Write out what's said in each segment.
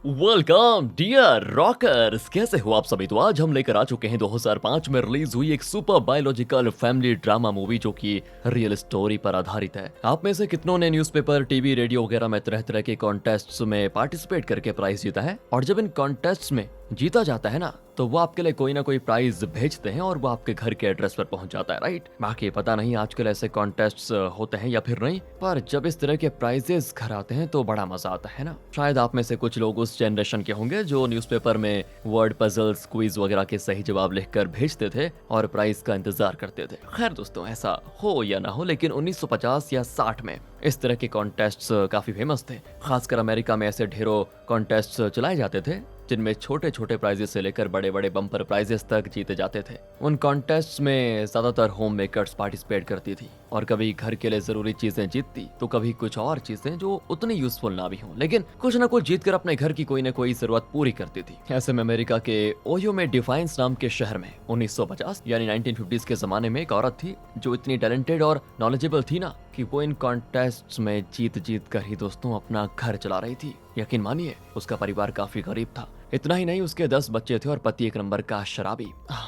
Welcome dear rockers, कैसे हो आप सभी। तो आज हम लेकर आ चुके हैं 2005 में रिलीज हुई एक super biological family drama movie जो कि रियल स्टोरी पर आधारित है। आप में से कितनों ने न्यूज़पेपर, टीवी, रेडियो वगैरह में तरह तरह के कॉन्टेस्ट्स में पार्टिसिपेट करके प्राइज जीता है, और जब इन कॉन्टेस्ट्स में जीता जाता है ना, तो वो आपके लिए कोई ना कोई प्राइज भेजते हैं और वो आपके घर के एड्रेस पर पहुंच जाता है, राइट। बाकी पता नहीं आजकल ऐसे कॉन्टेस्ट्स होते हैं या फिर नहीं, पर जब इस तरह के प्राइजेस घर आते हैं तो बड़ा मजा आता है ना। शायद आप में से कुछ लोग उस जनरेशन के होंगे जो न्यूज़पेपर में वर्ड पजल्स, क्विज वगैरह के सही जवाब लिखकर भेजते थे और प्राइज का इंतजार करते थे। खैर दोस्तों, ऐसा हो या ना हो, लेकिन 1950 या 60 में इस तरह के कॉन्टेस्ट्स काफी फेमस थे। खासकर अमेरिका में ऐसे ढेरों कॉन्टेस्ट्स चलाए जाते थे जिनमें छोटे छोटे प्राइजेस से लेकर बड़े बड़े बम्पर प्राइजेस तक जीते जाते थे। उन कॉन्टेस्ट्स में ज्यादातर होम मेकर्स पार्टिसिपेट करती थी और कभी घर के लिए जरूरी चीजें जीतती तो कभी कुछ और चीजें जो उतनी यूजफुल ना भी हों, लेकिन कुछ ना कुछ जीतकर अपने घर की कोई ना कोई जरूरत पूरी करती थी। ऐसे में अमेरिका के ओयो में डिफाइंस नाम के शहर में 1950 यानी 1950s के जमाने में एक औरत थी जो इतनी टैलेंटेड और नॉलेजेबल थी ना कि वो इन कॉन्टेस्ट्स में जीत जीत कर ही दोस्तों अपना घर चला रही थी। यकीन मानिए, उसका परिवार काफी गरीब था। इतना ही नहीं, उसके 10 बच्चे थे और पति एक नंबर का शराबी।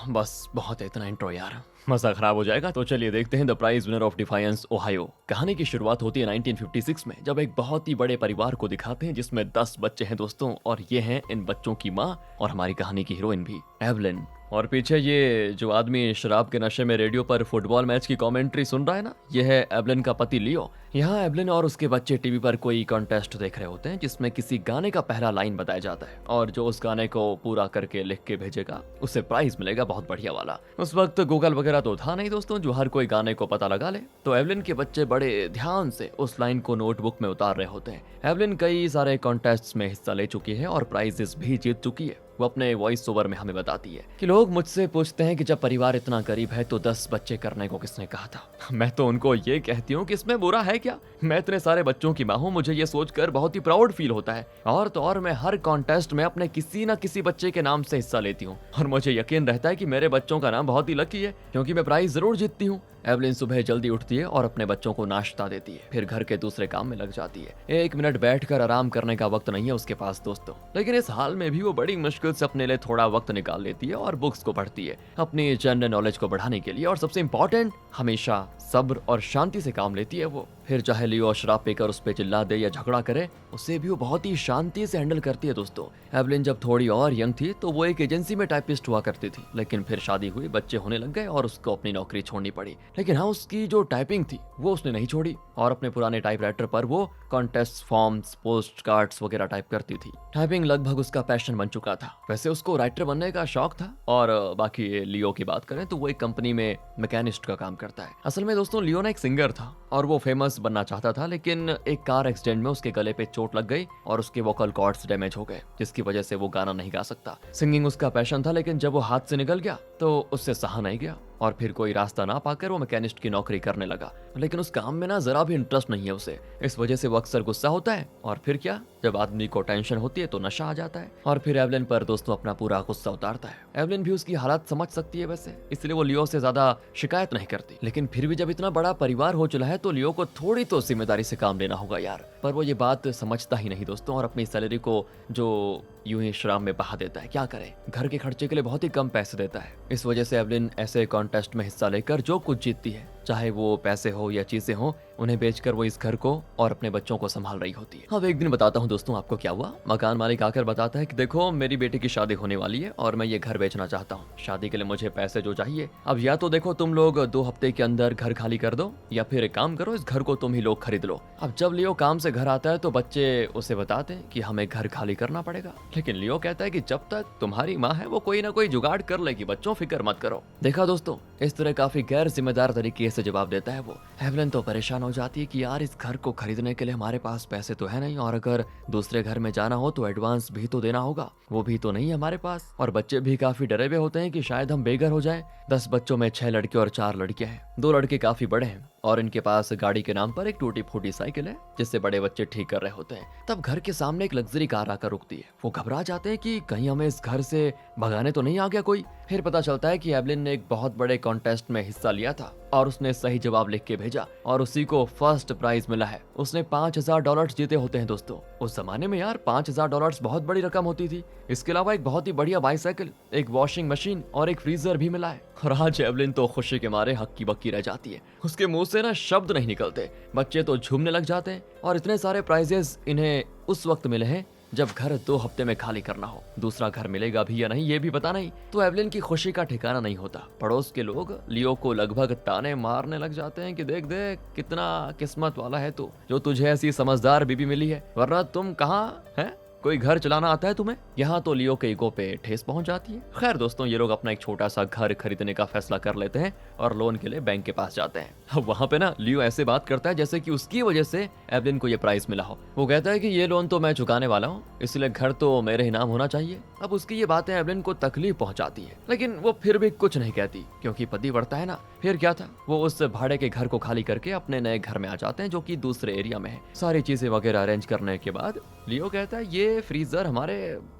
बस बहुत है, इतना इंट्रो यार, मजा खराब हो जाएगा। तो चलिए देखते हैं the prize winner of Defiance Ohio. कहानी की शुरुआत होती है 1956 में, जब एक बहुत ही बड़े परिवार को दिखाते हैं जिसमें 10 बच्चे हैं दोस्तों, और ये हैं इन बच्चों की माँ और हमारी कहानी की हीरोइन भी, एवलिन। और पीछे ये जो आदमी शराब के नशे में रेडियो पर फुटबॉल मैच की कमेंट्री सुन रहा है ना, ये है एवलिन का पति लियो। यहाँ एवलिन और उसके बच्चे टीवी पर कोई कॉन्टेस्ट देख रहे होते हैं जिसमें किसी गाने का पहला लाइन बताया जाता है और जो उस गाने को पूरा करके लिख के भेजेगा उसे प्राइज मिलेगा, बहुत बढ़िया वाला। उस वक्त गूगल वगैरह तो था नहीं दोस्तों जो हर कोई गाने को पता लगा ले। तो एवलिन के बच्चे बड़े ध्यान से उस लाइन को नोटबुक में उतार रहे होते हैं। एवलिन कई सारे कॉन्टेस्ट में हिस्सा ले चुकी है और प्राइजेस भी जीत चुकी है। वो अपने वॉइस ओवर में हमें बताती है कि लोग मुझसे पूछते हैं कि जब परिवार इतना गरीब है तो 10 बच्चे करने को किसने कहा था। मैं तो उनको ये कहती हूँ कि इसमें बुरा है क्या। मैं इतने सारे बच्चों की माँ हूँ, मुझे ये सोचकर बहुत ही प्राउड फील होता है। और तो और मैं हर कॉन्टेस्ट में अपने किसी न किसी बच्चे के नाम से हिस्सा लेती हूँ और मुझे यकीन रहता है कि मेरे बच्चों का नाम बहुत ही लकी है क्योंकि मैं प्राइज जरूर जीतती हूँ। एवलिन सुबह जल्दी उठती है और अपने बच्चों को नाश्ता देती है, फिर घर के दूसरे काम में लग जाती है। 1 मिनट बैठकर आराम करने का वक्त नहीं है उसके पास दोस्तों, लेकिन इस हाल में भी वो बड़ी मुश्किल से अपने लिए थोड़ा वक्त निकाल लेती है और बुक्स को पढ़ती है अपनी जनरल नॉलेज को बढ़ाने के लिए। और सबसे इम्पोर्टेंट, हमेशा सब्र और शांति से काम लेती है वो। फिर चाहे लियो शराब पीकर उस पर चिल्ला दे या झगड़ा करे, उसे भी वो बहुत ही शांति से हैंडल करती है दोस्तों। एवलिन जब थोड़ी और यंग थी तो वो एक एजेंसी में टाइपिस्ट हुआ करती थी, लेकिन फिर शादी हुई, बच्चे होने लग गए और उसको अपनी नौकरी छोड़नी पड़ी। लेकिन हाँ, उसकी जो टाइपिंग थी वो उसने नहीं छोड़ी और अपने पुराने टाइपराइटर पर वो कॉन्टेस्ट फॉर्म्स, पोस्ट कार्ड्स वगैरह टाइप करती थी। टाइपिंग लगभग उसका पैशन बन चुका था। वैसे उसको राइटर बनने का शौक था। और बाकी लियो की बात करें तो वो एक कंपनी में मैकेनिस्ट का काम करता है। असल में दोस्तों लियो ना एक सिंगर था और वो फेमस बनना चाहता था, लेकिन एक कार एक्सीडेंट में उसके गले पे चोट लग गई और उसके वोकल कॉर्ड्स डैमेज हो गए, जिसकी वजह से वो गाना नहीं गा सकता। सिंगिंग उसका पैशन था, लेकिन जब वो हाथ से निकल गया तो उससे सहा नहीं गया और फिर कोई रास्ता ना पाकर वो मैकेनिस्ट की नौकरी करने लगा। लेकिन उस काम में ना जरा भी इंटरेस्ट नहीं है उसे। इस वजह से वो अक्सर गुस्सा होता है और फिर क्या, जब आदमी को टेंशन होती है तो नशा आ जाता है और फिर एवलिन पर दोस्तों अपना पूरा गुस्सा उतारता है। एवलिन भी उसकी हालत समझ सकती है वैसे, इसलिए वो लियो से ज्यादा शिकायत नहीं करती। लेकिन फिर भी जब इतना बड़ा परिवार हो चला है तो लियो को थोड़ी तो जिम्मेदारी से काम लेना होगा यार। पर वो ये बात समझता ही नहीं दोस्तों और अपनी सैलरी को जो यूं ही शराब में बहा देता है। क्या करे, घर के खर्चे के लिए बहुत ही कम पैसे देता है। इस वजह से एवलिन ऐसे कॉन्टेस्ट में हिस्सा लेकर जो कुछ जीतती है, चाहे वो पैसे हो या चीजें हो, उन्हें बेचकर वो इस घर को और अपने बच्चों को संभाल रही होती है। अब एक दिन बताता हूँ दोस्तों आपको क्या हुआ। मकान मालिक आकर बताता है कि देखो मेरी बेटी की शादी होने वाली है और मैं ये घर बेचना चाहता हूँ। शादी के लिए मुझे पैसे जो चाहिए, अब या तो देखो तुम लोग 2 हफ्ते के अंदर घर खाली कर दो या फिर एक काम करो, इस घर को तुम ही लोग खरीद लो। अब जब लियो काम से घर आता है तो बच्चे उसे बताते हैं कि हमें घर खाली करना पड़ेगा, लेकिन लियो कहता है कि जब तक तुम्हारी माँ है वो कोई ना कोई जुगाड़ कर लेगी, बच्चों फिक्र मत करो। देखा दोस्तों, इस तरह काफी गैर जिम्मेदार तरीके से जवाब देता है वो। एवलिन तो परेशान हो जाती है कि यार इस घर को खरीदने के लिए हमारे पास पैसे तो है नहीं और अगर दूसरे घर में जाना हो तो एडवांस भी तो देना होगा, वो भी तो नहीं है हमारे पास। और बच्चे भी काफी डरे हुए होते हैं कि शायद हम बेघर हो जाएं। 10 बच्चों में 6 लड़के और 4 लड़कियां हैं। 2 लड़के काफी बड़े हैं और इनके पास गाड़ी के नाम पर एक टूटी फूटी साइकिल है जिससे बड़े बच्चे ठीक कर रहे होते हैं। तब घर के सामने एक लग्जरी कार आकर रुकती है। वो घबरा जाते हैं कि कहीं हमें इस घर से भगाने तो नहीं आ गया कोई। फिर पता चलता है कि एवलिन ने एक बहुत बड़े कॉन्टेस्ट में हिस्सा लिया था और उसने सही जवाब लिख के भेजा और उसी को फर्स्ट प्राइज मिला है। उसने $5000 जीते होते हैं दोस्तों। उस जमाने में यार $5000 बहुत बड़ी रकम होती थी। इसके अलावा एक बहुत ही बढ़िया बाइसाइकिल, एक वॉशिंग मशीन और एक फ्रीजर भी मिला है। और आज एवलिन तो खुशी के मारे हक्की बक्की रह जाती है। उसके मुंह से ना शब्द नहीं निकलते। बच्चे तो झूमने लग जाते हैं और इतने सारे प्राइजेस इन्हें उस वक्त मिले हैं जब घर 2 हफ्ते में खाली करना हो। दूसरा घर मिलेगा भी या नहीं ये भी पता नहीं। तो एवलिन की खुशी का ठिकाना नहीं होता। पड़ोस के लोग लियो को लगभग ताने मारने लग जाते हैं कि देख देख कितना किस्मत वाला है तू, जो तुझे ऐसी समझदार बीबी मिली है, वरना तुम कहाँ है, कोई घर चलाना आता है तुम्हें। यहाँ तो लियो के ईगो पे ठेस पहुंच जाती है। खैर दोस्तों, ये लोग अपना एक छोटा सा घर खरीदने का फैसला कर लेते हैं और लोन के लिए बैंक के पास जाते हैं। अब वहाँ पे ना लियो ऐसे बात करता है जैसे कि उसकी वजह से एवलिन को ये प्राइज मिला हो। वो कहता है कि ये लोन तो मैं चुकाने वाला हूँ, इसलिए घर तो मेरे ही नाम होना चाहिए। अब उसकी ये बातें एवलिन को तकलीफ पहुंचाती है, लेकिन वो फिर भी कुछ नहीं कहती क्योंकि पति बढ़ता है ना। फिर क्या था, वो उस भाड़े के घर को खाली करके अपने नए घर में आ जाते हैं जो कि दूसरे एरिया में है। सारी चीजें वगैरह अरेंज करने के बाद लियो कहता है ये फ्रीजर हमारे,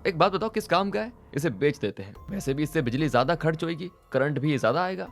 एक बात बताओ किस काम का है, इसे बेच देते हैं, वैसे भी इससे बिजली ज्यादा खर्च होगी, करंट भी ज्यादा आएगा।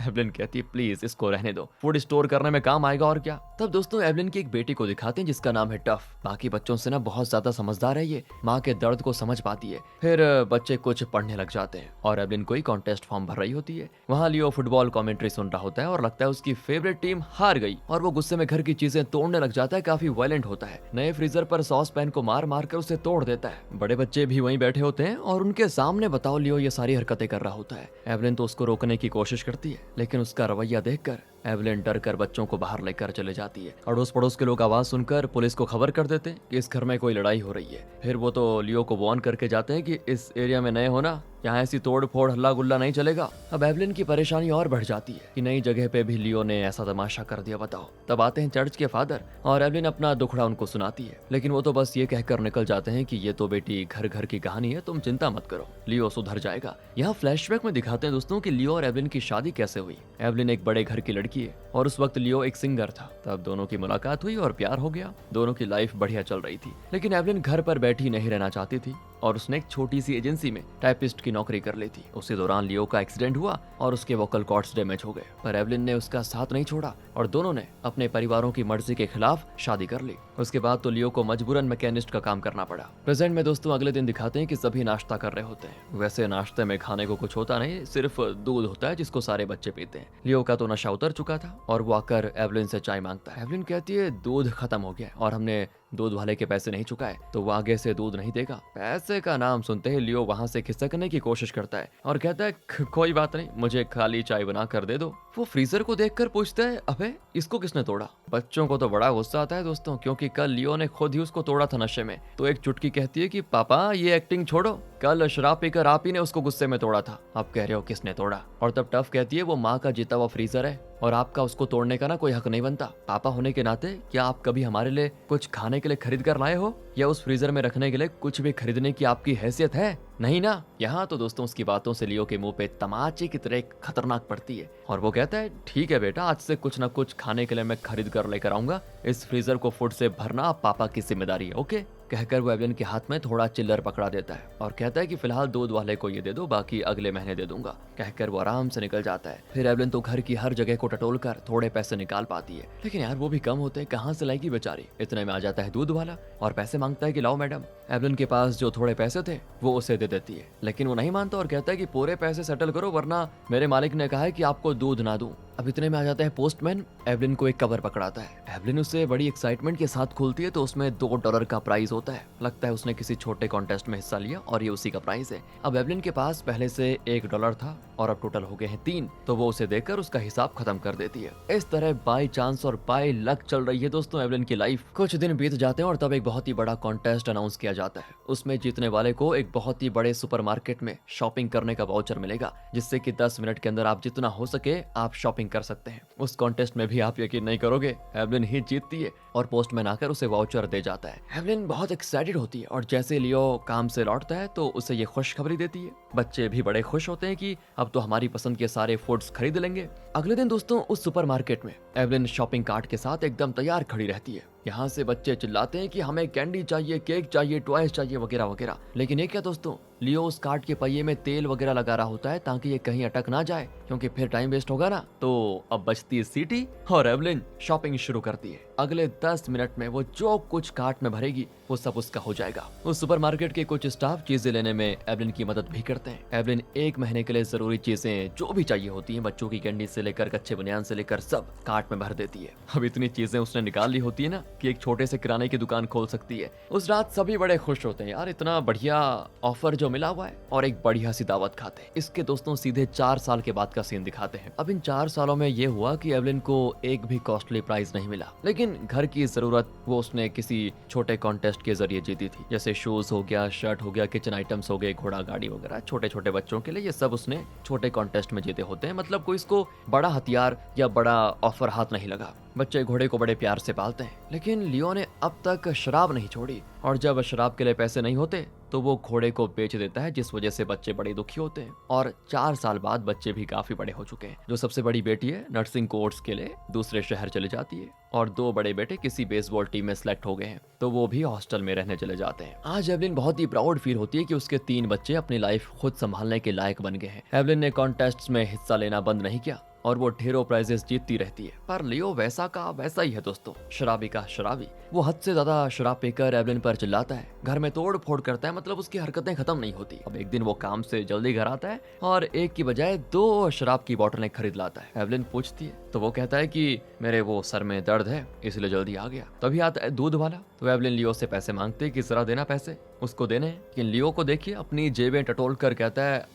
एवलिन कहती है प्लीज इसको रहने दो, फूड स्टोर करने में काम आएगा और क्या। तब दोस्तों एवलिन की एक बेटी को दिखाते हैं जिसका नाम है टफ। बाकी बच्चों से ना बहुत ज्यादा समझदार है ये, माँ के दर्द को समझ पाती है। फिर बच्चे कुछ पढ़ने लग जाते हैं और एवलिन कोई कॉन्टेस्ट फॉर्म भर रही होती है। वहाँ लियो फुटबॉल कॉमेंट्री सुन रहा होता है और लगता है उसकी फेवरेट टीम हार गई और वो गुस्से में घर की चीजें तोड़ने लग जाता है। काफी वायलेंट होता है, नए फ्रीजर पर सॉस पैन को मार मार कर उसे तोड़ देता है। बड़े बच्चे भी वहीं बैठे होते हैं और उनके सामने बताओ लियो ये सारी हरकतें कर रहा होता है। एवलिन तो उसको रोकने की कोशिश करती है, लेकिन उसका रवैया देखकर एवलिन डर कर बच्चों को बाहर लेकर चले जाती है। अड़ोस पड़ोस के लोग आवाज सुनकर पुलिस को खबर कर देते हैं कि इस घर में कोई लड़ाई हो रही है। फिर वो तो लियो को वार्न करके जाते हैं कि इस एरिया में नए होना, यहाँ ऐसी तोड़ फोड़ हल्ला गुल्ला नहीं चलेगा। अब एवलिन की परेशानी और बढ़ जाती है कि नई जगह पे भी लियो ने ऐसा तमाशा कर दिया बताओ। तब आते हैं चर्च के फादर और एवलिन अपना दुखड़ा उनको सुनाती है, लेकिन वो तो बस ये कहकर निकल जाते हैं कि ये तो बेटी घर घर की कहानी है, तुम चिंता मत करो, लियो सुधर जाएगा। यहाँ फ्लैशबैक में दिखाते हैं दोस्तों कि लियो और एवलिन की शादी कैसे हुई। एवलिन एक बड़े घर की लड़की है और उस वक्त लियो एक सिंगर था। तब दोनों की मुलाकात हुई और प्यार हो गया। दोनों की लाइफ बढ़िया चल रही थी, लेकिन एवलिन घर पर बैठी नहीं रहना चाहती थी और उसने एक छोटी सी एजेंसी में टाइपिस्ट की नौकरी कर ली थी। उसी दौरान लियो का एक्सीडेंट हुआ और उसके वोकल कॉर्ड्स डैमेज हो गए, पर एवलिन ने उसका साथ नहीं छोड़ा और दोनों ने अपने परिवारों की मर्जी के खिलाफ शादी कर ली। उसके बाद तो लियो को मजबूरन मैकेनिस्ट का काम करना पड़ा। प्रेजेंट में दोस्तों अगले दिन दिखाते हैं कि सभी नाश्ता कर रहे होते हैं। वैसे नाश्ते में खाने को कुछ होता नहीं, सिर्फ दूध होता है जिसको सारे बच्चे पीते हैं। लियो का तो नशा उतर चुका था और वो आकर एवलिन से चाय मांगता है। एवलिन कहती है दूध खत्म हो गया और हमने दूध वाले के पैसे नहीं चुकाए तो वो आगे से दूध नहीं देगा। पैसे का नाम सुनते ही लियो वहां से खिसकने की कोशिश करता है और कहता है कोई बात नहीं, मुझे खाली चाय बना कर दे दो। वो फ्रीजर को देखकर पूछता है अबे इसको किसने तोड़ा। बच्चों को तो बड़ा गुस्सा आता है दोस्तों, क्योंकि कल लियो ने खुद ही उसको तोड़ा था नशे में। तो एक चुटकी कहती है कि पापा ये एक्टिंग छोड़ो, कल शराब पीकर आप ही ने उसको गुस्से में तोड़ा था, आप कह रहे हो किसने तोड़ा। और तब टफ कहती है वो माँ का जीता हुआ फ्रीजर है और आपका उसको तोड़ने का ना कोई हक नहीं बनता। पापा होने के नाते क्या आप कभी हमारे लिए कुछ खाने के लिए खरीद कर लाए हो, या उस फ्रीजर में रखने के लिए कुछ भी खरीदने की आपकी हैसियत है? नहीं ना। यहाँ तो दोस्तों उसकी बातों से लियो के मुंह पे तमाचे की तरह खतरनाक पड़ती है और वो कहता है ठीक है बेटा, आज से कुछ ना कुछ खाने के लिए मैं खरीद कर लेकर आऊंगा, इस फ्रीजर को फूड से भरना पापा की जिम्मेदारी है, ओके। कहकर वो एवलिन के हाथ में थोड़ा चिल्लर पकड़ा देता है और कहता है कि फिलहाल दूध वाले को ये दे दो, बाकी अगले महीने दे दूंगा। कहकर वो आराम से निकल जाता है। फिर एवलिन तो घर की हर जगह को टटोल कर थोड़े पैसे निकाल पाती है, लेकिन यार वो भी कम होते हैं, कहाँ से लाएगी बेचारी। इतने में आ जाता है दूध वाला और पैसे मांगता है कि लाओ मैडम। एवलिन के पास जो थोड़े पैसे थे वो उसे दे देती है, लेकिन वो नहीं मानता और कहता है कि पूरे पैसे सेटल करो वरना मेरे मालिक ने कहा है कि आपको दूध ना दूं। अब इतने में आ जाता है पोस्टमैन। एवलिन को एक कवर पकड़ाता है। एवलिन उसे बड़ी एक्साइटमेंट के साथ खोलती है तो उसमें $2 का प्राइस होता है। लगता है उसने किसी छोटे कॉन्टेस्ट में हिस्सा लिया और ये उसी का प्राइस है। अब एवलिन के पास पहले से $1 था और अब टोटल हो गए हैं 3, तो वो उसे देकर उसका हिसाब खत्म कर देती है। इस तरह बाई चांस और बाई लक चल रही है दोस्तों एवलिन की लाइफ। कुछ दिन बीत जाते हैं और तब एक बहुत ही बड़ा कॉन्टेस्ट अनाउंस किया जाता है। उसमें जीतने वाले को एक बहुत ही बड़े सुपरमार्केट में शॉपिंग करने का वाउचर मिलेगा, जिससे कि 10 मिनट के अंदर आप जितना हो सके आप शॉपिंग कर सकते हैं। उस कॉन्टेस्ट में भी आप यकीन नहीं करोगे एवलिन ही जीतती है और पोस्टमैन आकर उसे वाउचर दे जाता है। एवलिन बहुत एक्साइटेड होती है और जैसे लियो काम से लौटता है तो उसे ये खुशखबरी देती है। बच्चे भी बड़े खुश होते हैं कि अब तो हमारी पसंद के सारे फूड्स खरीद लेंगे। अगले दिन दोस्तों उस सुपरमार्केट में एवलिन शॉपिंग कार्ट के साथ एकदम तैयार खड़ी रहती है। यहाँ से बच्चे चिल्लाते हैं कि हमें कैंडी चाहिए, केक चाहिए, टॉयज चाहिए वगैरह वगैरह। लेकिन ये क्या दोस्तों, लियो उस कार्ट के पहिए में तेल वगैरह लगा रहा होता है ताकि ये कहीं अटक ना जाए, क्योंकि फिर टाइम वेस्ट होगा ना। तो अब बजती है सीटी और एवलिन शॉपिंग शुरू करती है। अगले 10 मिनट में वो जो कुछ कार्ट में भरेगी वो सब उसका हो जाएगा। उस सुपरमार्केट के कुछ स्टाफ चीजें लेने में एवलिन की मदद भी करते हैं। एवलिन 1 महीने के लिए जरूरी चीजें जो भी चाहिए होती हैं, बच्चों की कैंडी से लेकर कच्चे बनियान से लेकर सब कार्ट में भर देती है। अब इतनी चीजें उसने निकाल ली होती है ना कि एक छोटे से किराने की दुकान खोल सकती है। उस रात सभी बड़े खुश होते हैं, यार इतना बढ़िया ऑफर जो मिला हुआ है, और एक बढ़िया सी दावत खाते हैं। इसके दोस्तों सीधे 4 साल के बाद का सीन दिखाते हैं। अब इन 4 सालों में ये हुआ कि एवलिन को एक भी कॉस्टली प्राइज नहीं मिला, लेकिन घर की जरूरत वो उसने किसी छोटे कॉन्टेस्ट के जरिए जीती थी। जैसे शूज हो गया, शर्ट हो गया, किचन आइटम्स हो गए, घोड़ा गाड़ी वगैरह, छोटे छोटे बच्चों के लिए ये सब उसने छोटे कॉन्टेस्ट में जीते होते हैं। मतलब कोई इसको बड़ा हथियार या बड़ा ऑफर हाथ नहीं लगा। बच्चे घोड़े को बड़े प्यार से पालते हैं। लेकिन लियो ने अब तक शराब नहीं छोड़ी, और जब शराब के लिए पैसे नहीं होते तो वो घोड़े को बेच देता है, जिस वजह से बच्चे बड़े दुखी होते हैं। और 4 साल बाद बच्चे भी काफी बड़े हो चुके हैं। जो सबसे बड़ी बेटी है नर्सिंग कोर्स के लिए दूसरे शहर चले जाती है, और 2 बड़े बेटे किसी बेसबॉल टीम में सिलेक्ट हो गए हैं, तो वो भी हॉस्टल में रहने चले जाते हैं। आज एवलिन बहुत ही प्राउड फील होती है कि उसके 3 बच्चे अपनी लाइफ खुद संभालने के लायक बन गए हैं। एवलिन ने कॉन्टेस्ट में हिस्सा लेना बंद नहीं किया, और वो ढेरों प्राइजेस जीतती रहती है। पर लियो वैसा का वैसा ही है दोस्तों, शराबी का शराबी। वो हद से ज्यादा शराब पीकर एवलिन पर चिल्लाता है, घर में तोड़ फोड़ करता है, मतलब उसकी हरकतें खत्म नहीं होती। अब एक दिन वो काम से जल्दी घर आता है और एक की बजाय 2 शराब की बोतलें खरीद लाता है। एवलिन पूछती है तो वो कहता है कि मेरे वो सर में दर्द है इसलिए जल्दी आ गया। तभी आता है दूध वाला, तो एवलिन लियो से पैसे मांगते कि जरा देना पैसे, उसको देने हैं। लेकिन लियो को देखिए अपनी जेबें टटोल कर कहता है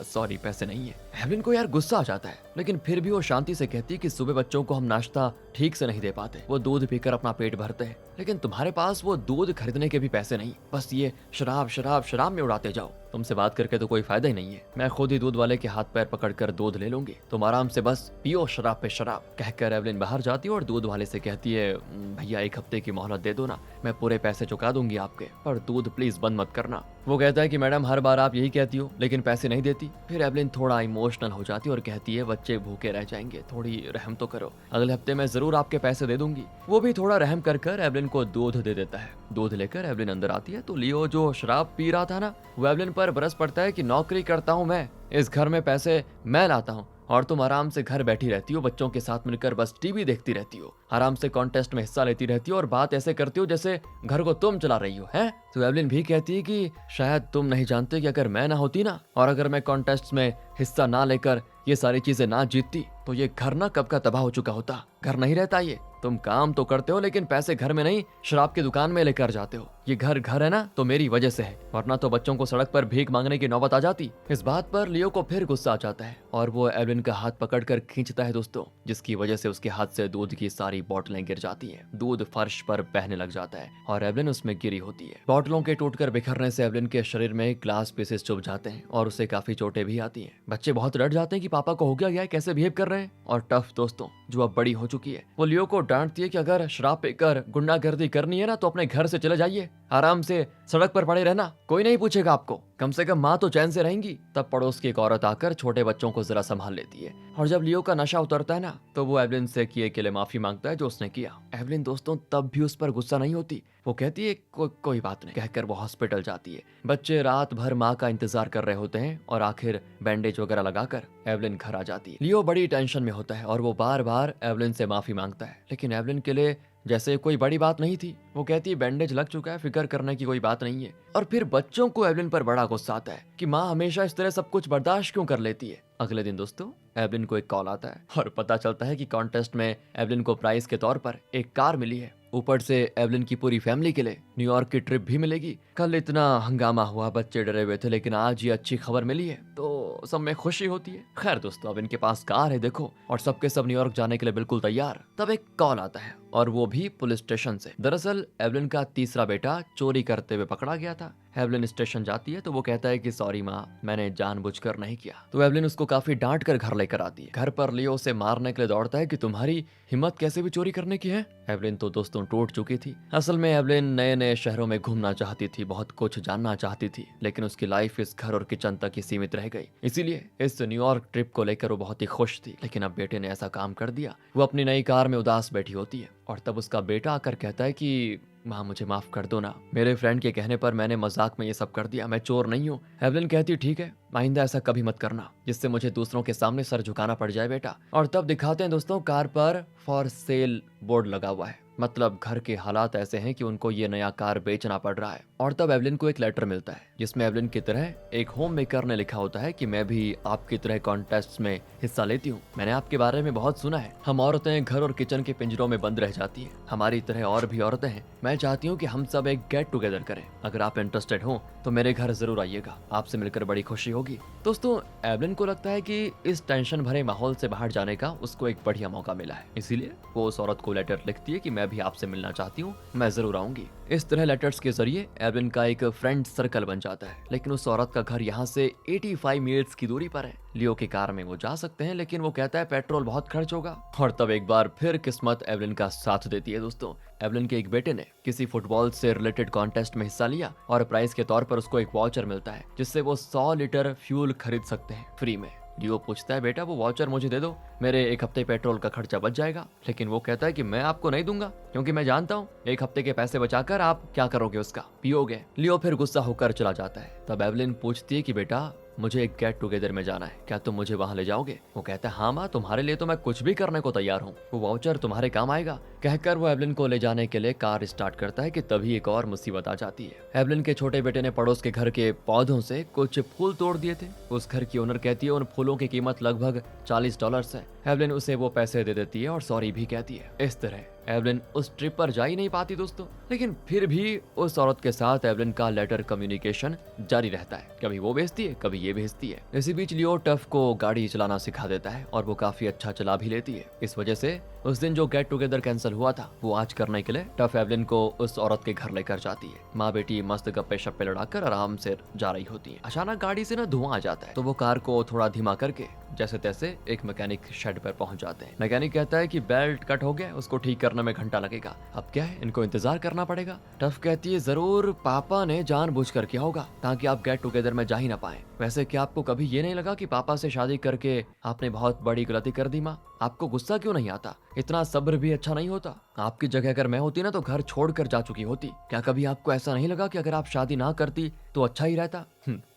सॉरी पैसे नहीं है। एवलिन को यार गुस्सा आ जाता है, लेकिन फिर भी वो शांति से कहती है कि सुबह बच्चों को हम नाश्ता ठीक से नहीं दे पाते, वो दूध पीकर अपना पेट भरते हैं, लेकिन तुम्हारे पास वो दूध खरीदने के भी पैसे नहीं, बस ये शराब शराब शराब में उड़ाते जाओ। तुमसे बात करके तो कोई फायदा ही नहीं है, मैं खुद ही दूध वाले के हाथ पैर पकड़कर दूध ले लूंगी, तुम आराम से बस पियो शराब पे शराब। कहकर एवलिन बाहर जाती है और दूध वाले से कहती है भैया 1 हफ्ते की मोहलत दे दो ना, मैं पूरे पैसे चुका दूंगी आपके, पर दूध प्लीज बंद मत करना। वो कहता है कि मैडम हर बार आप यही कहती हो लेकिन पैसे नहीं देती। फिर एवलिन थोड़ा इमोशनल हो जाती है और कहती है बच्चे भूखे रह जाएंगे, थोड़ी रहम तो करो, अगले हफ्ते मैं जरूर आपके पैसे दे दूंगी। वो भी थोड़ा रहम कर एवलिन को दूध दे देता है। दूध लेकर एवलिन अंदर आती है तो लियो जो शराब पी रहा था ना, वो एवलिन पर बरस पड़ता है कि नौकरी करता हूँ मैं, इस घर में पैसे मैं लाता हूँ, और तुम आराम से घर बैठी रहती हो, बच्चों के साथ मिलकर बस टीवी देखती रहती हो, आराम से कॉन्टेस्ट में हिस्सा लेती रहती हो, और बात ऐसे करती हो जैसे घर को तुम चला रही हो हैं। तो एवलिन भी कहती है कि शायद तुम नहीं जानते कि अगर मैं ना होती ना, और अगर मैं कॉन्टेस्ट में हिस्सा ना लेकर ये सारी चीजें ना जीतती, तो ये घर ना कब का तबाह हो चुका होता। घर नहीं रहता ये, तुम काम तो करते हो लेकिन पैसे घर में नहीं शराब की दुकान में लेकर जाते हो। ये घर घर है ना तो मेरी वजह से है, वरना तो बच्चों को सड़क पर भीख मांगने की नौबत आ जाती। इस बात पर लियो को फिर गुस्सा आ जाता है और वो एवलिन का हाथ पकड़कर खींचता है दोस्तों, जिसकी वजह से उसके हाथ से दूध की सारी बोतलें गिर जाती हैं। दूध फर्श पर बहने लग जाता है और एवलिन उसमें गिरी होती है। बोतलों के टूटकर बिखरने से एवलिन के शरीर में ग्लास पीसेस चुभ जाते हैं और उसे काफी चोटें भी आती हैं। बच्चे बहुत डर जाते हैं कि पापा को हो गया है, कैसे बिहेव कर रहे हैं। और टफ दोस्तों जो अब बड़ी हो चुकी है, वो लियो को डांटती है कि अगर शराब पीकर गुंडागर्दी करनी है ना तो अपने घर से चले जाइए, आराम से सड़क पर पड़े रहना, कोई नहीं पूछेगा आपको, कम से कम माँ तो चैन से रहेंगी। तब पड़ोस की एक औरत आकर छोटे बच्चों को जरा संभाल लेती है, और जब लियो का नशा उतरता है ना तो वो एवलिन से किए के लिए माफी मांगता है जो उसने किया। एवलिन दोस्तों तब भी उस पर गुस्सा नहीं होती, वो कहती है कोई बात नहीं कहकर वो हॉस्पिटल जाती है। बच्चे रात भर माँ का इंतजार कर रहे होते हैं और आखिर बैंडेज वगैरह लगाकर एवलिन घर आ जाती है। लियो बड़ी टेंशन में होता है और वो बार बार एवलिन से माफी मांगता है, लेकिन एवलिन के लिए जैसे कोई बड़ी बात नहीं थी। वो कहती है बैंडेज लग चुका है, फिक्र करने की कोई बात नहीं है। और फिर बच्चों को एवलिन पर बड़ा गुस्सा आता है कि माँ हमेशा इस तरह सब कुछ बर्दाश्त क्यों कर लेती है। अगले दिन दोस्तों एवलिन को एक कॉल आता है और पता चलता है कि कॉन्टेस्ट में एवलिन को प्राइज के तौर पर एक कार मिली है, ऊपर से एवलिन की पूरी फैमिली के लिए न्यूयॉर्क की ट्रिप भी मिलेगी। कल इतना हंगामा हुआ, बच्चे डरे हुए थे, लेकिन आज ये अच्छी खबर मिली है तो सब में खुशी होती है। खैर दोस्तों अब इनके पास कार है देखो, और सबके सब न्यूयॉर्क जाने के लिए बिल्कुल तैयार। तब एक कॉल आता है और वो भी पुलिस स्टेशन से। दरअसल एवलिन का तीसरा बेटा चोरी करते हुए पकड़ा गया था। एवलिन स्टेशन जाती है तो वो कहता है कि सॉरी माँ, मैंने जानबूझकर नहीं किया। तो एवलिन उसको काफी डांट कर घर लेकर आती है। घर पर लियो उसे मारने के लिए दौड़ता है कि तुम्हारी हिम्मत कैसे भी चोरी करने की है। एवलिन तो दोस्तों टूट चुकी थी। असल में एवलिन नए नए शहरों में घूमना चाहती थी, बहुत कुछ जानना चाहती थी, लेकिन उसकी लाइफ इस घर और किचन तक ही सीमित रह गई। इसीलिए इस न्यूयॉर्क ट्रिप को लेकर वो बहुत ही खुश थी, लेकिन अब बेटे ने ऐसा काम कर दिया। वो अपनी नई कार में उदास बैठी होती है और तब उसका बेटा आकर कहता है कि माँ मुझे माफ कर दो ना, मेरे फ्रेंड के कहने पर मैंने मजाक में ये सब कर दिया, मैं चोर नहीं हूँ। एवलिन कहती ठीक है, आइंदा ऐसा कभी मत करना जिससे मुझे दूसरों के सामने सर झुकाना पड़ जाए बेटा। और तब दिखाते हैं दोस्तों कार पर फॉर सेल बोर्ड लगा हुआ है मतलब घर के हालात ऐसे हैं कि उनको ये नया कार बेचना पड़ रहा है। और तब एवलिन को एक लेटर मिलता है जिसमें एवलिन की तरह एक होम मेकर ने लिखा होता है कि मैं भी आपकी तरह कॉन्टेस्ट में हिस्सा लेती हूँ। मैंने आपके बारे में बहुत सुना है। हम औरतें घर और किचन के पिंजरों में बंद रह जाती हैं। हमारी तरह और भी औरतें हैं। मैं चाहती हूँ कि हम सब एक गेट टुगेदर करें। अगर आप इंटरेस्टेड हो तो मेरे घर जरूर आइएगा। आपसे मिलकर बड़ी खुशी होगी। दोस्तों, एवलिन को लगता है कि इस टेंशन भरे माहौल से बाहर जाने का उसको एक बढ़िया मौका मिला है। इसीलिए वो उस औरत को लेटर लिखती है कि मैं भी आपसे मिलना चाहती हूँ, मैं जरूर आऊंगी। इस तरह लेटर्स के जरिए एवलिन का एक फ्रेंड सर्कल बन जाता है। लेकिन उस औरत का घर यहाँ से 85 मील्स की दूरी पर है। लियो की कार में वो जा सकते हैं, लेकिन वो कहता है पेट्रोल बहुत खर्च होगा। और तब एक बार फिर किस्मत एवलिन का साथ देती है। दोस्तों, एवलिन के एक बेटे ने किसी फुटबॉल से रिलेटेड कॉन्टेस्ट में हिस्सा लिया और प्राइज के तौर पर उसको एक वाउचर मिलता है जिससे वो 100 लीटर फ्यूल खरीद सकते हैं फ्री में। लियो पूछता है, बेटा वो वाउचर मुझे दे दो, मेरे एक हफ्ते पेट्रोल का खर्चा बच जाएगा। लेकिन वो कहता है कि मैं आपको नहीं दूंगा, क्योंकि मैं जानता हूँ एक हफ्ते के पैसे बचाकर आप क्या करोगे, उसका पियोगे। लियो फिर गुस्सा होकर चला जाता है। तब एवलिन पूछती है कि बेटा मुझे एक गेट टुगेदर में जाना है, क्या तुम मुझे वहाँ ले जाओगे? वो कहता है, हाँ माँ, तुम्हारे लिए तो मैं कुछ भी करने को तैयार हूँ, वो वाउचर तुम्हारे काम आएगा। कहकर वो एवलिन को ले जाने के लिए कार स्टार्ट करता है कि तभी एक और मुसीबत आ जाती है। एवलिन के छोटे बेटे ने पड़ोस के घर के पौधों से कुछ फूल तोड़ दिए थे। उस घर की ओनर कहती है उन फूलों की कीमत लगभग $40 है। एवलिन उसे वो पैसे दे देती है और सॉरी भी कहती है। इस तरह एवलिन उस ट्रिप पर जा ही नहीं पाती दोस्तों। लेकिन फिर भी उस औरत के साथ एवलिन का लेटर कम्युनिकेशन जारी रहता है। कभी वो भेजती है, कभी ये भेजती है। इसी बीच लियो टफ को गाड़ी चलाना सिखा देता है और वो काफी अच्छा चला भी लेती है। इस वजह से उस दिन जो गेट टुगेदर कैंसिल हुआ था वो आज करने के लिए टफ एवलिन को उस औरत के घर लेकर जाती है। माँ बेटी मस्त गप्पे शप्पे लड़ाकर आराम से जा रही होती है। अचानक गाड़ी से ना धुआं आ जाता है, तो वो कार को थोड़ा धीमा करके जैसे तैसे एक मैकेनिक शेड पर पहुंच जाते हैं। मैकेनिक कहता है कि बेल्ट कट हो गया, उसको ठीक करने में घंटा लगेगा। अब क्या है, इनको इंतजार करना पड़ेगा। टफ कहती है, जरूर पापा ने जानबूझकर किया होगा ताकि आप गेट टुगेदर में जा ही ना पाए। वैसे क्या आपको कभी ये नहीं लगा कि पापा से शादी करके आपने बहुत बड़ी गलती कर दी? माँ, आपको गुस्सा क्यों नहीं आता? इतना सब्र भी अच्छा नहीं होता? आपकी जगह अगर मैं होती ना तो घर छोड़कर जा चुकी होती। क्या कभी आपको ऐसा नहीं लगा कि अगर आप शादी ना करती तो अच्छा ही रहता?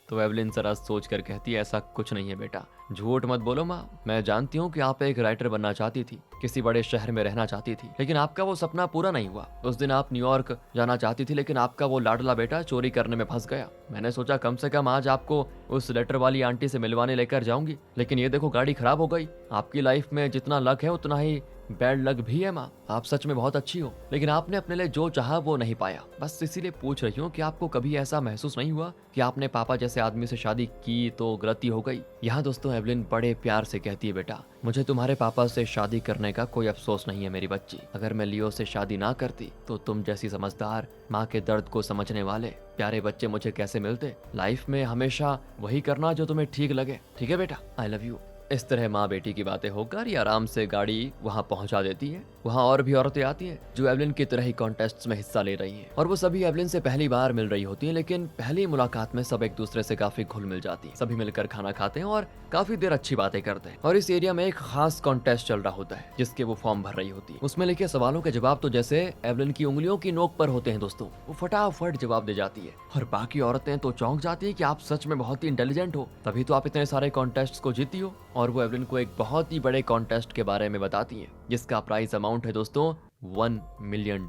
तो एवलिन जरा सोच कर कहती है, ऐसा कुछ नहीं है बेटा, झूठ मत बोलो माँ। मैं जानती हूँ कि आप एक राइटर बनना चाहती थी, किसी बड़े शहर में रहना चाहती थी, लेकिन आपका वो सपना पूरा नहीं हुआ। उस दिन आप न्यूयॉर्क जाना चाहती थी, लेकिन आपका वो लाडला बेटा चोरी करने में फंस गया। मैंने सोचा कम से कम आज आपको उस लेटर वाली आंटी से मिलवाने लेकर जाऊंगी, लेकिन ये देखो गाड़ी खराब हो गई। आपकी लाइफ में जितना लक है उतना ही बैड लक भी है माँ। आप सच में बहुत अच्छी हो, लेकिन आपने अपने लिए जो चाहा वो नहीं पाया। बस इसीलिए पूछ रही हूँ कि आपको कभी ऐसा महसूस नहीं हुआ कि आपने पापा जैसे आदमी से शादी की तो गलती हो गई? यहाँ दोस्तों एवलिन बड़े प्यार से कहती है, बेटा मुझे तुम्हारे पापा से शादी करने का कोई अफसोस नहीं है मेरी बच्ची। अगर मैं लियो से शादी ना करती तो तुम जैसी समझदार, माँ के दर्द को समझने वाले प्यारे बच्चे मुझे कैसे मिलते। लाइफ में हमेशा वही करना जो तुम्हें ठीक लगे, ठीक है बेटा? I love you. इस तरह माँ बेटी की बातें होकर ये आराम से गाड़ी वहाँ पहुँचा देती है। वहाँ और भी औरतें आती हैं जो एवलिन की तरह ही कॉन्टेस्ट में हिस्सा ले रही हैं, और वो सभी एवलिन से पहली बार मिल रही होती हैं। लेकिन पहली मुलाकात में सब एक दूसरे से काफी घुल मिल जाती हैं। सभी मिलकर खाना खाते हैं और काफी देर अच्छी बातें करते हैं। और इस एरिया में एक खास कॉन्टेस्ट चल रहा होता है जिसके वो फॉर्म भर रही होती है। उसमें लिखे सवालों के जवाब तो जैसे एवलिन की उंगलियों की नोक पर होते हैं दोस्तों। वो फटाफट जवाब दे जाती है और बाकी औरतें तो चौंक जाती है कि आप सच में बहुत ही इंटेलिजेंट हो, तभी तो आप इतने सारे कॉन्टेस्ट को जीती हो। और वो एवलिन को एक बहुत ही बड़े कॉन्टेस्ट के बारे में बताती है जिसका प्राइस अमाउंट है दोस्तों $1 मिलियन।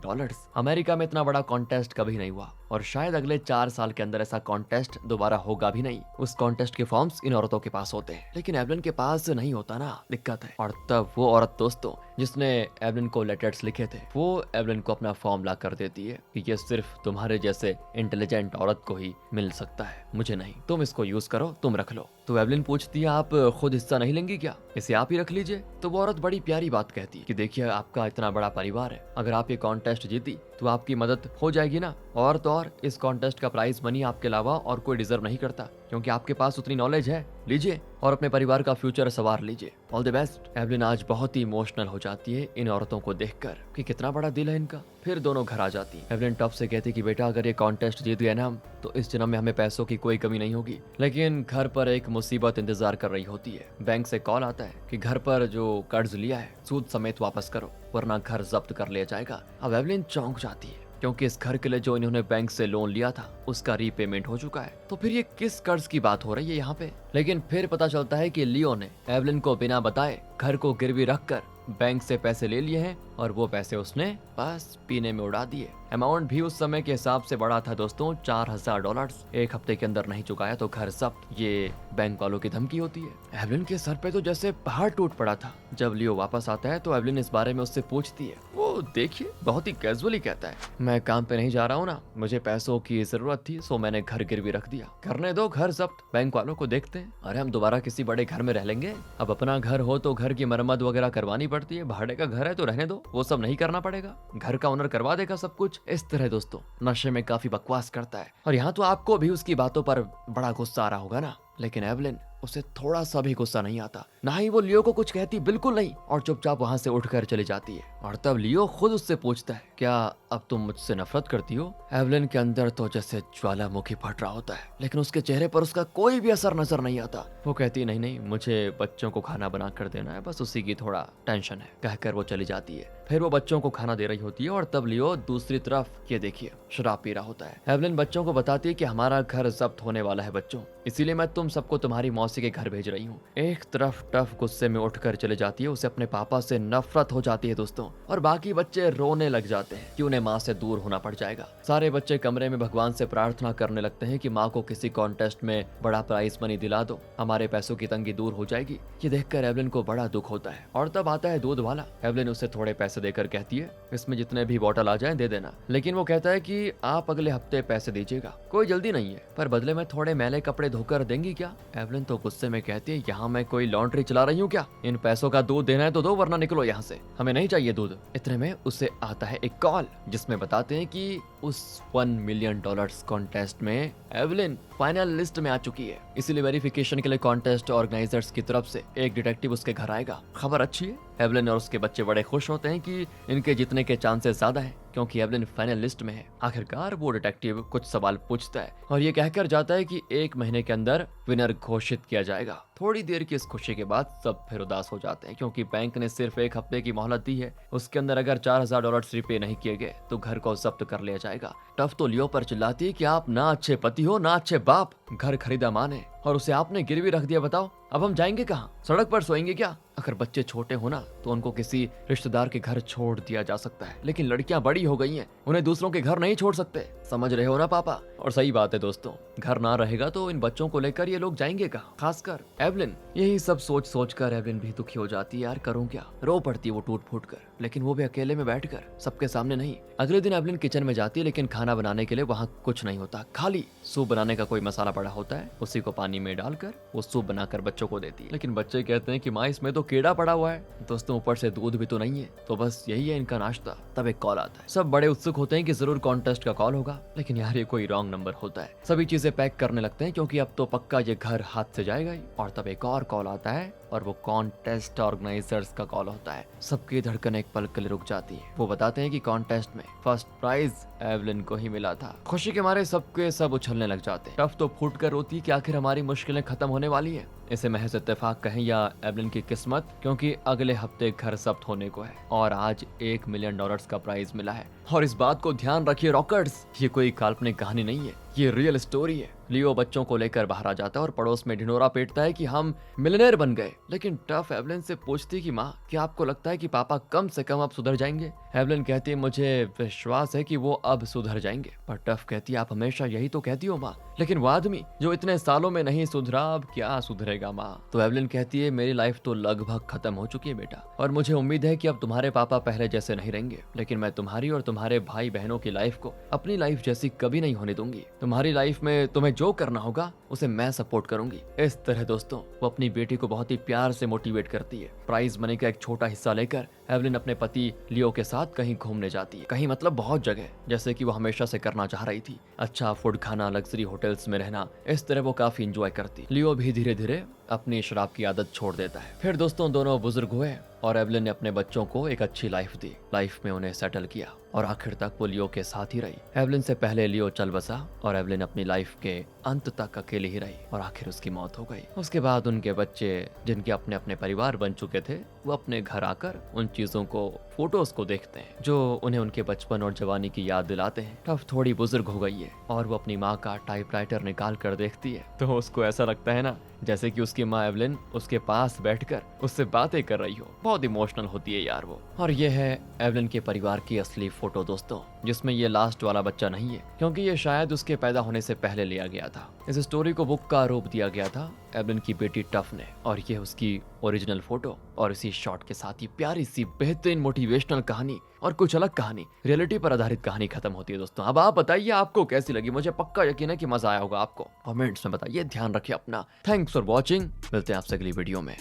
अमेरिका में इतना बड़ा कॉन्टेस्ट कभी नहीं हुआ और शायद अगले 4 साल के अंदर ऐसा कॉन्टेस्ट दोबारा होगा भी नहीं। उस कॉन्टेस्ट के फॉर्म्स इन औरतों के पास होते हैं, लेकिन एवलिन के पास नहीं होता ना, दिक्कत है। और तब वो औरत दोस्तों जिसने एवलिन को लेटर्स लिखे थे, वो एवलिन को अपना फॉर्म ला कर देती है कि ये सिर्फ तुम्हारे जैसे इंटेलिजेंट औरत को ही मिल सकता है, मुझे नहीं। तुम इसको यूज करो, तुम रख लो। तो एवलिन पूछती है, आप खुद हिस्सा नहीं लेंगी क्या? इसे आप ही रख लीजिए। तो वो औरत बड़ी प्यारी बात कहती है कि देखिए आपका इतना बड़ा परिवार है, अगर आप ये कॉन्टेस्ट जीती तो आपकी मदद हो जाएगी ना। और तो और इस कॉन्टेस्ट का प्राइज मनी आपके अलावा और कोई डिजर्व नहीं करता, क्योंकि आपके पास उतनी नॉलेज है। लीजिए और अपने परिवार का फ्यूचर सवार लीजिए। All the best. एवलिन आज बहुत ही इमोशनल हो जाती है इन औरतों को देखकर कि कितना बड़ा दिल है इनका। फिर दोनों घर आ जाती है। एवलिन टॉप से कहती कि बेटा अगर ये कॉन्टेस्ट जीत गए ना हम, तो इस जन्म में हमें पैसों की कोई कमी नहीं होगी। लेकिन घर पर एक मुसीबत इंतजार कर रही होती है। बैंक से कॉल आता है कि घर पर जो कर्ज लिया है सूद समेत वापस करो, वरना घर जब्त कर लिया जाएगा। अब एवलिन चौंक जाती है क्योंकि इस घर के लिए जो इन्होंने बैंक से लोन लिया था उसका रीपेमेंट हो चुका है। तो फिर ये किस कर्ज की बात हो रही है यहाँ पे? लेकिन फिर पता चलता है कि लियो ने एवलिन को बिना बताए घर को गिरवी रखकर बैंक से पैसे ले लिए हैं और वो पैसे उसने बस पीने में उड़ा दिए। अमाउंट भी उस समय के हिसाब से बड़ा था दोस्तों, $4000। एक हफ्ते के अंदर नहीं चुकाया तो घर जब्त। ये बैंक वालों की धमकी होती है। एवलिन के सर पे तो जैसे पहाड़ टूट पड़ा था। जब लियो वापस आता है तो एवलिन इस बारे में उससे पूछती है। वो देखिए बहुत ही कैजुअली कहता है, मैं काम पे नहीं जा रहा हूँ ना, मुझे पैसों की जरूरत थी सो मैंने घर गिरवी रख दिया। करने दो घर जब्त। बैंक वालों को देखते हैं, अरे हम दोबारा किसी बड़े घर में रह लेंगे। अब अपना घर हो तो घर की मरम्मत वगैरह करवानी पड़ती है, भाड़े का घर है तो रहने दो, वो सब नहीं करना पड़ेगा, घर का ओनर करवा देगा सब कुछ। इस तरह दोस्तों नशे में काफी बकवास करता है। और यहाँ तो आपको भी उसकी बातों पर बड़ा गुस्सा आ रहा होगा ना, लेकिन एवलिन उसे थोड़ा सा भी गुस्सा नहीं आता। ना ही वो लियो को कुछ कहती, बिल्कुल नहीं, और चुपचाप वहां से उठकर चली जाती है। और तब लियो खुद उससे पूछता है, क्या अब तुम मुझसे नफरत करती हो? एवलिन के अंदर तो जैसे ज्वालामुखी फट रहा होता है, लेकिन उसके चेहरे पर उसका कोई भी असर नजर नहीं आता। वो कहती है, नहीं नहीं, मुझे बच्चों को खाना बना कर देना है, बस उसी की थोड़ा टेंशन है, कहकर वो चली जाती है। फिर वो बच्चों को खाना दे रही होती है और तब लियो दूसरी तरफ ये देखिए शराब पी रहा होता है। एवलिन बच्चों को बताती है कि हमारा घर जब्त होने वाला है बच्चों, इसीलिए मैं तुम सबको तुम्हारी मौसी के घर भेज रही हूँ। एक तरफ टफ गुस्से में उठकर चले जाती है, उसे अपने पापा से नफरत हो जाती है दोस्तों। और बाकी बच्चे रोने लग जाते हैं कि उन्हें माँ से दूर होना पड़ जाएगा। सारे बच्चे कमरे में भगवान से प्रार्थना करने लगते हैं कि माँ को किसी कॉन्टेस्ट में बड़ा प्राइज मनी दिला दो, हमारे पैसों की तंगी दूर हो जाएगी। ये देखकर एवलिन को बड़ा दुख होता है। और तब आता है दूध वाला। एवलिन उसे थोड़े पैसे देकर कहती है, इसमें जितने भी बॉटल आ जाएं दे देना, लेकिन वो कहता है कि आप अगले हफ्ते पैसे दीजिएगा, कोई जल्दी नहीं है, पर बदले में थोड़े मैले कपड़े धोकर देंगी क्या? एवलिन तो गुस्से में कहती है, यहाँ मैं कोई लॉन्ड्री चला रही हूँ क्या? इन पैसों का दूध देना है तो दो, वरना निकलो यहाँ से, हमें नहीं चाहिए दूध। इतने में उसे आता है एक कॉल, जिसमें बताते हैं कि उस $1 मिलियन कॉन्टेस्ट में एवलिन फाइनल लिस्ट में आ चुकी है। इसीलिए वेरिफिकेशन के लिए कॉन्टेस्ट ऑर्गेनाइजर्स की तरफ से एक डिटेक्टिव उसके घर आएगा। खबर अच्छी है, एवलिन और उसके बच्चे बड़े खुश होते हैं कि इनके जीतने के चांसेस ज्यादा हैं, क्योंकि एवलिन फाइनल लिस्ट में है। आखिरकार वो डिटेक्टिव कुछ सवाल पूछता है और ये कहकर जाता है कि 1 महीने के अंदर विनर घोषित किया जाएगा। थोड़ी देर की इस खुशी के बाद सब फिर उदास हो जाते हैं, क्योंकि बैंक ने सिर्फ 1 हफ्ते की मोहलत दी है। उसके अंदर अगर $4000 रिपे नहीं किए गए तो घर को जब्त कर लिया जाएगा। टफ तो लियो पर चिल्लाती है कि आप ना अच्छे पति हो ना अच्छे बाप, घर खरीदा माँ ने और उसे आपने गिरवी रख दिया, बताओ अब हम जाएंगे कहाँ? सड़क पर सोएंगे क्या? अगर बच्चे छोटे हो ना तो उनको किसी रिश्तेदार के घर छोड़ दिया जा सकता है, लेकिन लड़कियां बड़ी हो गई हैं, उन्हें दूसरों के घर नहीं छोड़ सकते, समझ रहे हो ना पापा? और सही बात है दोस्तों, घर ना रहेगा तो इन बच्चों को लेकर ये लोग जाएंगे कहाँ, खासकर एवलिन। यही सब सोच सोच कर एवलिन भी दुखी हो जाती है। यार करूँ क्या? रो पड़ती है वो टूट फूट कर, लेकिन वो भी अकेले में बैठ कर, सबके सामने नहीं। अगले दिन एवलिन किचन में जाती है, लेकिन खाना बनाने के लिए वहाँ कुछ नहीं होता, खाली सूप बनाने का कोई मसाला पड़ा होता है, उसी को पानी में डालकर वो सूप बनाकर बच्चों को देती है। लेकिन बच्चे कहते हैं कि माँ इसमें तो कीड़ा पड़ा हुआ है दोस्तों, ऊपर से दूध भी तो नहीं है, तो बस यही है इनका नाश्ता। तब एक कॉल आता है, सब बड़े उत्सुक होते हैं कि जरूर कॉन्टेस्ट का कॉल होगा, लेकिन यार ये कोई रॉन्ग नंबर होता है। सभी चीजें पैक करने लगते हैं, क्योंकि अब तो पक्का ये घर हाथ से जाएगा ही। और तब एक और कॉल आता है और वो कॉन्टेस्ट ऑर्गेनाइजर्स का कॉल होता है। सबकी धड़कन एक पल के लिए रुक जाती है। वो बताते हैं कि कॉन्टेस्ट में फर्स्ट प्राइज एवलिन को ही मिला था। खुशी के मारे सबके सब उछलने लग जाते हैं। टफ तो फूट कर रोती है कि आखिर हमारी मुश्किलें खत्म होने वाली है। इसे महज इत्तेफाक कहें या एवलिन की किस्मत, क्योंकि अगले हफ्ते घर जब्त होने को है और आज $1 मिलियन का प्राइज मिला है। और इस बात को ध्यान रखिए रॉकर्स, ये कोई काल्पनिक कहानी नहीं है, ये रियल स्टोरी है। लियो बच्चों को लेकर बाहर आ जाता है और पड़ोस में ढिंढोरा पीटता है कि हम मिलियनेयर बन गए। लेकिन टफ एवलिन से पूछती कि माँ क्या आपको लगता है कि पापा कम से कम अब सुधर जाएंगे? एवलिन कहती है मुझे विश्वास है कि वो अब सुधर जाएंगे। पर टफ कहती है आप हमेशा यही तो कहती हो माँ, लेकिन वो आदमी जो इतने सालों में नहीं सुधरा अब क्या सुधरेगा माँ? तो एवलिन कहती है मेरी लाइफ तो लगभग खत्म हो चुकी है बेटा, और मुझे उम्मीद है कि अब तुम्हारे पापा पहले जैसे नहीं रहेंगे, लेकिन मैं तुम्हारी और तुम्हारे भाई बहनों की लाइफ को अपनी लाइफ जैसी कभी नहीं होने दूंगी। तुम्हारी लाइफ में तुम्हें जो करना होगा उसे मैं सपोर्ट करूंगी। इस तरह दोस्तों वो अपनी बेटी को बहुत ही प्यार से मोटिवेट करती है। प्राइज मनी का एक छोटा हिस्सा लेकर एवलिन अपने पति लियो के साथ कहीं घूमने जाती है, कहीं मतलब बहुत जगह, जैसे कि वो हमेशा से करना चाह रही थी। अच्छा फूड खाना, लग्जरी होटल्स में रहना, इस तरह वो काफी इंजॉय करती। लियो भी धीरे धीरे अपनी शराब की आदत छोड़ देता है। फिर दोस्तों दोनों बुजुर्ग हुए और एवलिन ने अपने बच्चों को एक अच्छी लाइफ दी, लाइफ में उन्हें सेटल किया और आखिर तक वो लियो के साथ ही रही। एवलिन से पहले लियो चल बसा और एवलिन अपनी लाइफ के अंत तक अकेली ही रही और आखिर उसकी मौत हो गई। उसके बाद उनके बच्चे जिनके अपने अपने परिवार बन चुके थे वो अपने घर आकर उन चीजों को, फोटोज को देखते हैं जो उन्हें उनके बचपन और जवानी की याद दिलाते हैं। टफ थोड़ी बुजुर्ग हो गई है और वो अपनी माँ का टाइपराइटर निकाल कर देखती है तो उसको ऐसा लगता है ना जैसे कि उसकी उसकी माँ एवलिन उसके पास बैठकर उससे बातें कर रही हो। बहुत इमोशनल होती है यार वो। और ये है एवलिन के परिवार की असली फोटो दोस्तों, जिसमें ये लास्ट वाला बच्चा नहीं है, क्योंकि ये शायद उसके पैदा होने से पहले लिया गया था। इस स्टोरी को बुक का रूप दिया गया था एवलिन की बेटी टफ ने, और ये उसकी ओरिजिनल फोटो। और इसी शॉट के साथ ही प्यारी सी बेहतरीन मोटिवेशनल कहानी और कुछ अलग कहानी, रियलिटी पर आधारित कहानी खत्म होती है दोस्तों। अब आप बताइए आपको कैसी लगी। मुझे पक्का यकीन है कि मजा आया होगा आपको। कमेंट्स में बताइए। ध्यान रखिए अपना। Thanks for watching. मिलते हैं आपसे अगली वीडियो में।